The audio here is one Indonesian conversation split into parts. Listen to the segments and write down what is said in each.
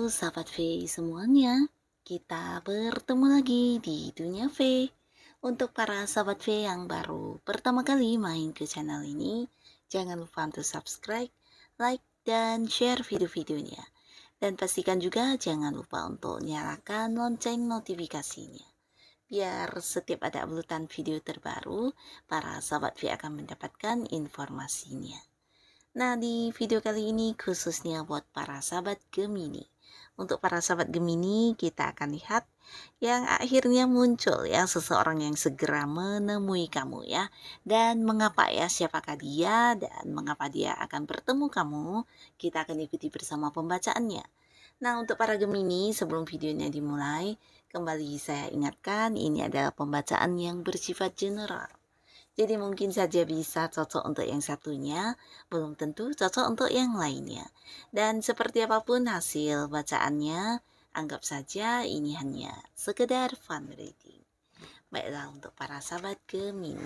sahabat V semuanya, kita bertemu lagi di Dunia V. Untuk para sahabat V yang baru pertama kali main ke channel ini, jangan lupa untuk subscribe, like, dan share video-videonya. Dan pastikan juga jangan lupa untuk nyalakan lonceng notifikasinya. Biar setiap ada uploadan video terbaru, para sahabat V akan mendapatkan informasinya. Nah, di video kali ini khususnya buat para sahabat Gemini. Untuk para sahabat Gemini, kita akan lihat yang akhirnya muncul ya seseorang yang segera menemui kamu ya. Dan mengapa ya, siapakah dia dan mengapa dia akan bertemu kamu? Kita akan ikuti bersama pembacaannya. Nah, untuk para Gemini, sebelum videonya dimulai, kembali saya ingatkan ini adalah pembacaan yang bersifat general. Jadi mungkin saja bisa cocok untuk yang satunya, belum tentu cocok untuk yang lainnya. Dan seperti apapun hasil bacaannya, anggap saja ini hanya sekedar fun reading. Baiklah untuk para sahabat Gemini.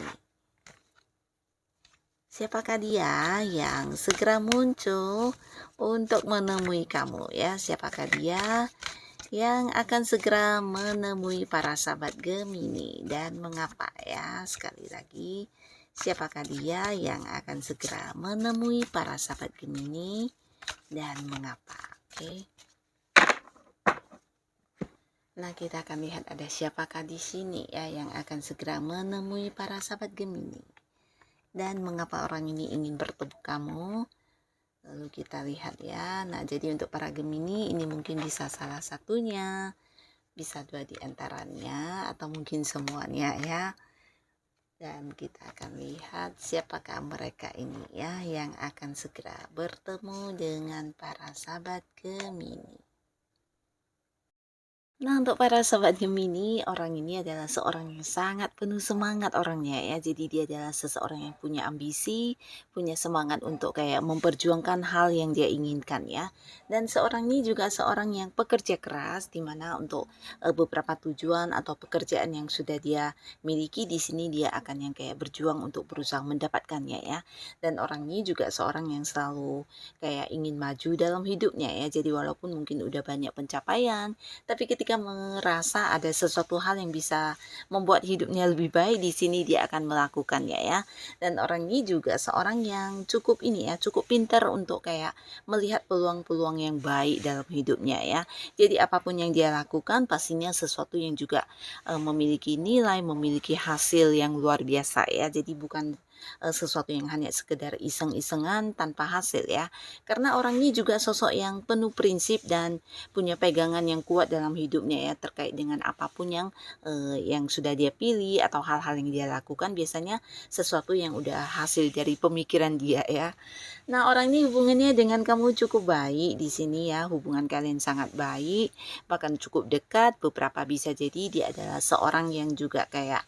Siapakah dia yang segera muncul untuk menemui kamu ya? Siapakah dia yang akan segera menemui para sahabat Gemini dan mengapa ya? Sekali lagi, siapakah dia yang akan segera menemui para sahabat Gemini dan mengapa? Oke. Nah, kita akan lihat ada siapakah di sini ya yang akan segera menemui para sahabat Gemini dan mengapa orang ini ingin bertemu kamu. Lalu kita lihat ya. Nah, jadi untuk para Gemini ini mungkin bisa salah satunya, bisa dua di antaranya, atau mungkin semuanya ya. Dan kita akan lihat siapakah mereka ini ya yang akan segera bertemu dengan para sahabat Gemini. Nah, untuk para sahabat Gemini, orang ini adalah seorang yang sangat penuh semangat orangnya ya. Jadi dia adalah seseorang yang punya ambisi, punya semangat untuk kayak memperjuangkan hal yang dia inginkan ya. Dan seorang ini juga seorang yang pekerja keras, dimana untuk beberapa tujuan atau pekerjaan yang sudah dia miliki di sini dia akan yang kayak berjuang untuk berusaha mendapatkannya ya. Dan orang ini juga seorang yang selalu kayak ingin maju dalam hidupnya ya. Jadi walaupun mungkin udah banyak pencapaian, tapi ketika merasa ada sesuatu hal yang bisa membuat hidupnya lebih baik, di sini dia akan melakukannya ya. Dan orang ini juga seorang yang cukup ini ya, cukup pintar untuk kayak melihat peluang-peluang yang baik dalam hidupnya ya. Jadi apapun yang dia lakukan pastinya sesuatu yang juga memiliki nilai, memiliki hasil yang luar biasa ya. Jadi bukan sesuatu yang hanya sekedar iseng-isengan tanpa hasil ya. Karena orang ini juga sosok yang penuh prinsip dan punya pegangan yang kuat dalam hidupnya ya, terkait dengan apapun yang sudah dia pilih atau hal-hal yang dia lakukan, biasanya sesuatu yang udah hasil dari pemikiran dia ya. Nah, orang ini hubungannya dengan kamu cukup baik di sini ya. Hubungan kalian sangat baik, bahkan cukup dekat. Beberapa bisa jadi dia adalah seorang yang juga kayak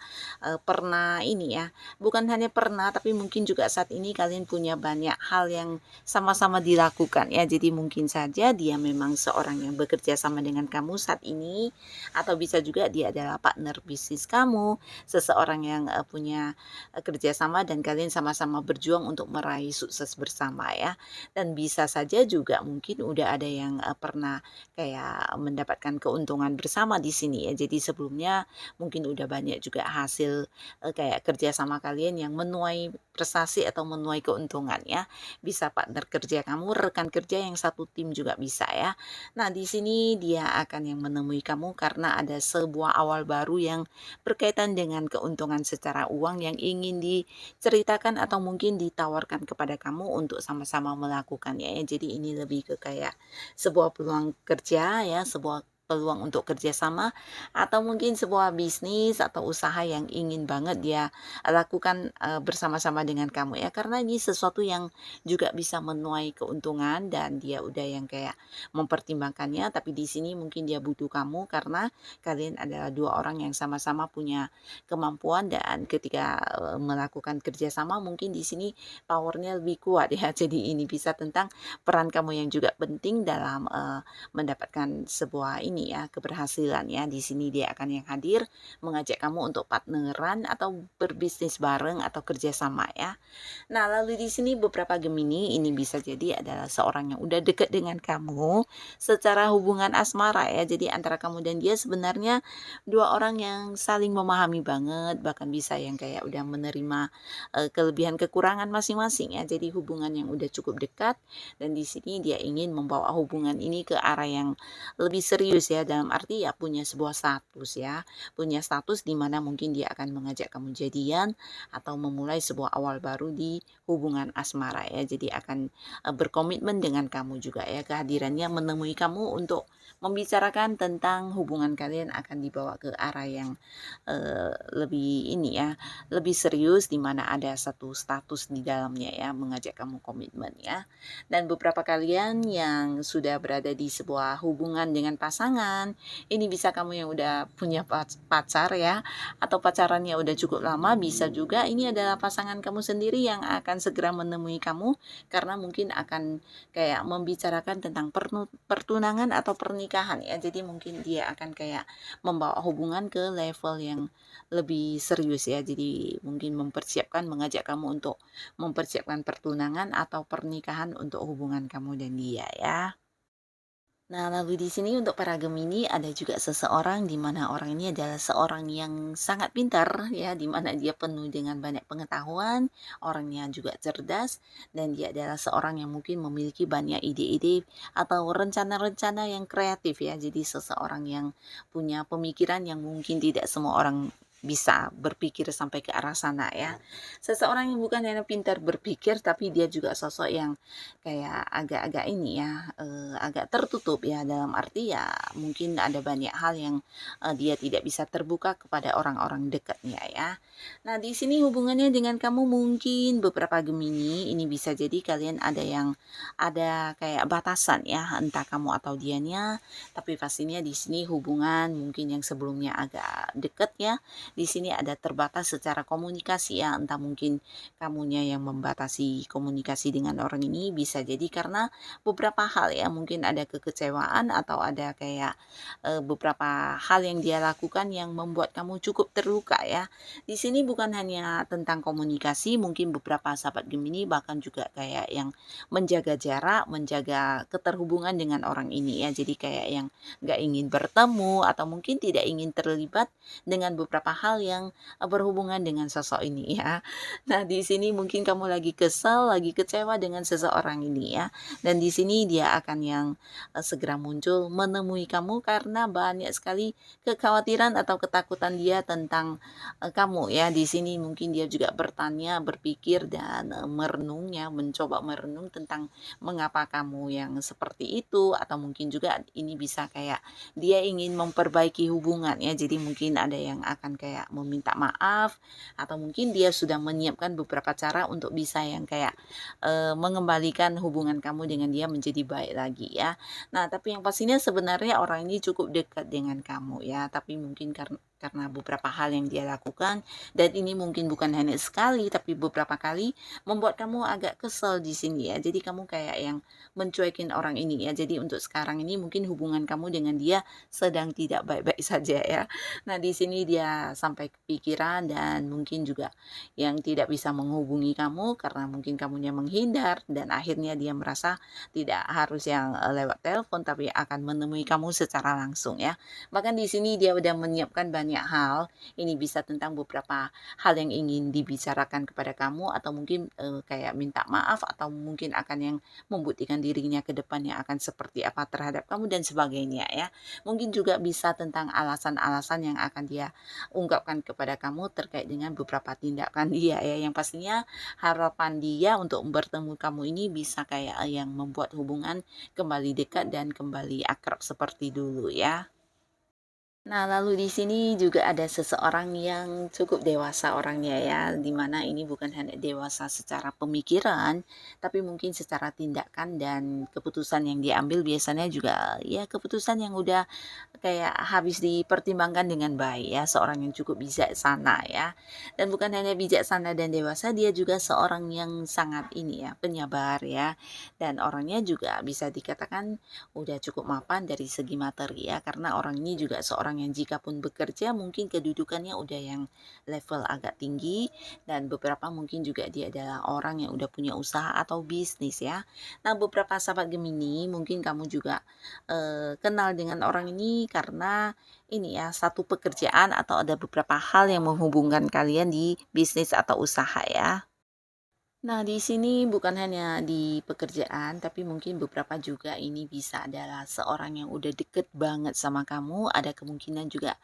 pernah ini ya. Bukan hanya pernah, tapi mungkin juga saat ini kalian punya banyak hal yang sama-sama dilakukan ya. Jadi mungkin saja dia memang seorang yang bekerja sama dengan kamu saat ini, atau bisa juga dia adalah partner bisnis kamu, seseorang yang punya kerjasama dan kalian sama-sama berjuang untuk meraih sukses bersama ya. Dan bisa saja juga mungkin udah ada yang pernah kayak mendapatkan keuntungan bersama di sini ya. Jadi sebelumnya mungkin udah banyak juga hasil kayak kerjasama kalian yang menuai prestasi atau menuai keuntungan ya. Bisa partner kerja kamu, rekan kerja yang satu tim juga bisa ya. Nah, di sini dia akan yang menemui kamu karena ada sebuah awal baru yang berkaitan dengan keuntungan secara uang yang ingin diceritakan atau mungkin ditawarkan kepada kamu untuk sama-sama melakukannya ya. Jadi ini lebih ke kayak sebuah peluang kerja ya, sebuah peluang untuk kerjasama, atau mungkin sebuah bisnis atau usaha yang ingin banget dia lakukan bersama-sama dengan kamu ya, karena ini sesuatu yang juga bisa menuai keuntungan dan dia udah yang kayak mempertimbangkannya. Tapi di sini mungkin dia butuh kamu karena kalian adalah dua orang yang sama-sama punya kemampuan, dan ketika melakukan kerjasama mungkin di sini powernya lebih kuat ya. Jadi ini bisa tentang peran kamu yang juga penting dalam mendapatkan sebuah ini ini ya, keberhasilan ya. Di sini dia akan yang hadir mengajak kamu untuk partneran atau berbisnis bareng atau kerjasama ya. Nah, lalu di sini beberapa Gemini ini bisa jadi adalah seorang yang udah deket dengan kamu secara hubungan asmara ya. Jadi antara kamu dan dia sebenarnya dua orang yang saling memahami banget, bahkan bisa yang kayak udah menerima kelebihan kekurangan masing-masing ya. Jadi hubungan yang udah cukup dekat dan di sini dia ingin membawa hubungan ini ke arah yang lebih serius ya, dalam arti ya punya sebuah status ya. Punya status di mana mungkin dia akan mengajak kamu jadian atau memulai sebuah awal baru di hubungan asmara ya. Jadi akan berkomitmen dengan kamu juga ya. Kehadirannya menemui kamu untuk membicarakan tentang hubungan kalian akan dibawa ke arah yang lebih ini ya, lebih serius di mana ada satu status di dalamnya ya, mengajak kamu komitmen ya. Dan beberapa kalian yang sudah berada di sebuah hubungan dengan pasangan, ini bisa kamu yang udah punya pacar ya, atau pacarannya udah cukup lama, bisa juga ini adalah pasangan kamu sendiri yang akan segera menemui kamu karena mungkin akan kayak membicarakan tentang pertunangan atau pernikahan ya. Jadi mungkin dia akan kayak membawa hubungan ke level yang lebih serius ya. Jadi mungkin mengajak kamu untuk mempersiapkan pertunangan atau pernikahan untuk hubungan kamu dan dia ya. Nah, lalu di sini untuk para Gemini ada juga seseorang di mana orang ini adalah seorang yang sangat pintar ya, di mana dia penuh dengan banyak pengetahuan, orangnya juga cerdas dan dia adalah seorang yang mungkin memiliki banyak ide-ide atau rencana-rencana yang kreatif ya. Jadi seseorang yang punya pemikiran yang mungkin tidak semua orang bisa berpikir sampai ke arah sana ya. Seseorang yang bukan hanya pintar berpikir tapi dia juga sosok yang kayak agak-agak ini ya, agak tertutup ya, dalam arti ya mungkin ada banyak hal yang, dia tidak bisa terbuka kepada orang-orang dekatnya ya. Nah, di sini hubungannya dengan kamu mungkin beberapa Gemini, ini bisa jadi kalian ada kayak batasan ya, entah kamu atau dianya, tapi pastinya di sini hubungan mungkin yang sebelumnya agak dekat ya, di sini ada terbatas secara komunikasi ya, entah mungkin kamunya yang membatasi komunikasi dengan orang ini, bisa jadi karena beberapa hal ya, mungkin ada kekecewaan atau ada kayak beberapa hal yang dia lakukan yang membuat kamu cukup terluka ya. Di sini bukan hanya tentang komunikasi, mungkin beberapa sahabat Gemini bahkan juga kayak yang menjaga jarak, menjaga keterhubungan dengan orang ini ya. Jadi kayak yang nggak ingin bertemu atau mungkin tidak ingin terlibat dengan beberapa hal yang berhubungan dengan sosok ini ya. Nah, di sini mungkin kamu lagi kesal, lagi kecewa dengan seseorang ini ya. Dan di sini dia akan yang segera muncul menemui kamu karena banyak sekali kekhawatiran atau ketakutan dia tentang kamu ya. Di sini mungkin dia juga bertanya, berpikir dan merenung ya, mencoba merenung tentang mengapa kamu yang seperti itu atau mungkin juga ini bisa kayak dia ingin memperbaiki hubungan ya. Jadi mungkin ada yang akan kayak meminta maaf atau mungkin dia sudah menyiapkan beberapa cara untuk bisa yang kayak mengembalikan hubungan kamu dengan dia menjadi baik lagi ya. Nah, tapi yang pastinya sebenarnya orang ini cukup dekat dengan kamu ya, tapi mungkin karena beberapa hal yang dia lakukan dan ini mungkin bukan hanya sekali tapi beberapa kali membuat kamu agak kesel di sini ya. Jadi kamu kayak yang mencuekin orang ini ya. Jadi untuk sekarang ini mungkin hubungan kamu dengan dia sedang tidak baik-baik saja ya. Nah, di sini dia sampai kepikiran dan mungkin juga yang tidak bisa menghubungi kamu karena mungkin kamunya menghindar dan akhirnya dia merasa tidak harus yang lewat telepon tapi akan menemui kamu secara langsung ya. Bahkan di sini dia udah menyiapkan banyak hal. Ini bisa tentang beberapa hal yang ingin dibicarakan kepada kamu atau mungkin kayak minta maaf atau mungkin akan yang membuktikan dirinya ke depannya akan seperti apa terhadap kamu dan sebagainya ya. Mungkin juga bisa tentang alasan-alasan yang akan dia ungkapkan kepada kamu terkait dengan beberapa tindakan dia ya, yang pastinya harapan dia untuk bertemu kamu ini bisa kayak yang membuat hubungan kembali dekat dan kembali akrab seperti dulu ya. Nah, lalu di sini juga ada seseorang yang cukup dewasa orangnya ya, di mana ini bukan hanya dewasa secara pemikiran, tapi mungkin secara tindakan dan keputusan yang diambil biasanya juga ya keputusan yang udah kayak habis dipertimbangkan dengan baik ya, seorang yang cukup bijaksana ya. Dan bukan hanya bijaksana dan dewasa, dia juga seorang yang sangat ini ya, penyabar ya. Dan orangnya juga bisa dikatakan udah cukup mapan dari segi materi ya, karena orang ini juga seorang yang jika pun bekerja mungkin kedudukannya udah yang level agak tinggi, dan beberapa mungkin juga dia adalah orang yang udah punya usaha atau bisnis ya. Nah, beberapa sahabat Gemini mungkin kamu juga kenal dengan orang ini karena ini ya, satu pekerjaan atau ada beberapa hal yang menghubungkan kalian di bisnis atau usaha ya. Nah, di sini bukan hanya di pekerjaan, tapi mungkin beberapa juga ini bisa adalah seorang yang udah deket banget sama kamu. Ada kemungkinan juga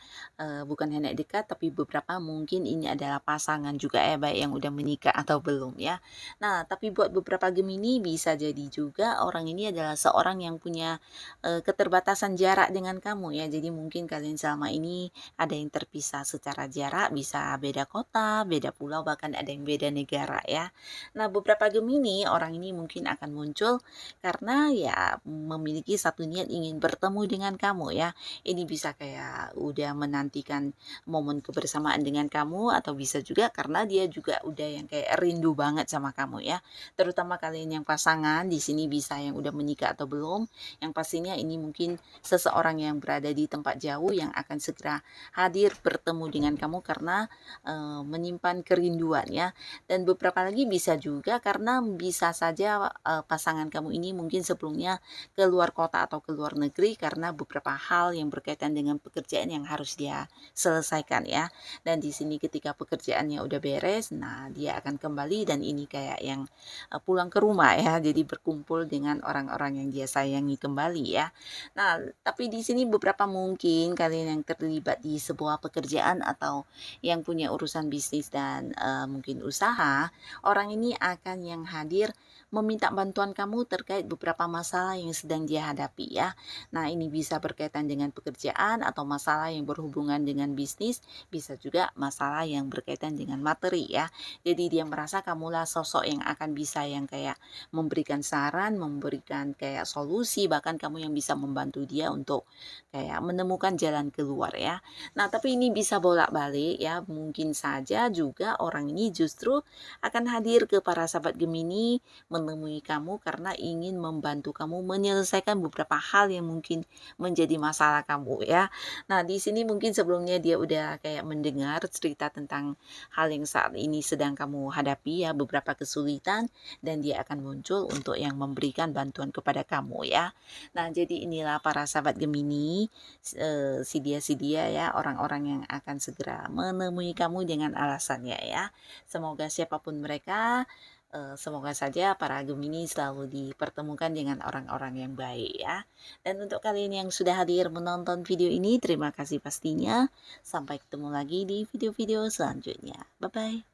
bukan hanya dekat, tapi beberapa mungkin ini adalah pasangan juga ya, baik yang udah menikah atau belum ya. Nah, tapi buat beberapa Gemini bisa jadi juga orang ini adalah seorang yang punya keterbatasan jarak dengan kamu ya. Jadi mungkin kalian selama ini ada yang terpisah secara jarak, bisa beda kota, beda pulau, bahkan ada yang beda negara ya. Nah, beberapa Gemini, orang ini mungkin akan muncul karena ya memiliki satu niat ingin bertemu dengan kamu ya. Ini bisa kayak udah menantikan momen kebersamaan dengan kamu, atau bisa juga karena dia juga udah yang kayak rindu banget sama kamu ya. Terutama kalian yang pasangan di sini bisa yang udah menikah atau belum. Yang pastinya ini mungkin seseorang yang berada di tempat jauh yang akan segera hadir bertemu dengan kamu karena menyimpan kerinduan ya. Dan beberapa lagi bisa juga karena bisa saja, pasangan kamu ini mungkin sebelumnya ke luar kota atau ke luar negeri karena beberapa hal yang berkaitan dengan pekerjaan yang harus dia selesaikan ya. Dan di sini ketika pekerjaannya udah beres, nah dia akan kembali dan ini kayak yang, pulang ke rumah ya, jadi berkumpul dengan orang-orang yang dia sayangi kembali ya. Nah, tapi di sini beberapa mungkin kalian yang terlibat di sebuah pekerjaan atau yang punya urusan bisnis dan mungkin usaha, orang ini akan yang hadir meminta bantuan kamu terkait beberapa masalah yang sedang dia hadapi ya. Nah, ini bisa berkaitan dengan pekerjaan atau masalah yang berhubungan dengan bisnis, bisa juga masalah yang berkaitan dengan materi ya. Jadi dia merasa kamulah sosok yang akan bisa yang kayak memberikan saran, memberikan kayak solusi, bahkan kamu yang bisa membantu dia untuk kayak menemukan jalan keluar ya. Nah, tapi ini bisa bolak-balik ya, mungkin saja juga orang ini justru akan hadir ke para sahabat Gemini menemui kamu karena ingin membantu kamu menyelesaikan beberapa hal yang mungkin menjadi masalah kamu ya. Nah, di sini mungkin sebelumnya dia udah kayak mendengar cerita tentang hal yang saat ini sedang kamu hadapi ya, beberapa kesulitan, dan dia akan muncul untuk yang memberikan bantuan kepada kamu ya. Nah, jadi inilah para sahabat Gemini, si dia ya, orang-orang yang akan segera menemui kamu dengan alasannya ya. Semoga siapapun mereka, semoga saja para Gemini selalu dipertemukan dengan orang-orang yang baik ya. Dan untuk kalian yang sudah hadir menonton video ini, terima kasih pastinya. Sampai ketemu lagi di video-video selanjutnya. Bye-bye.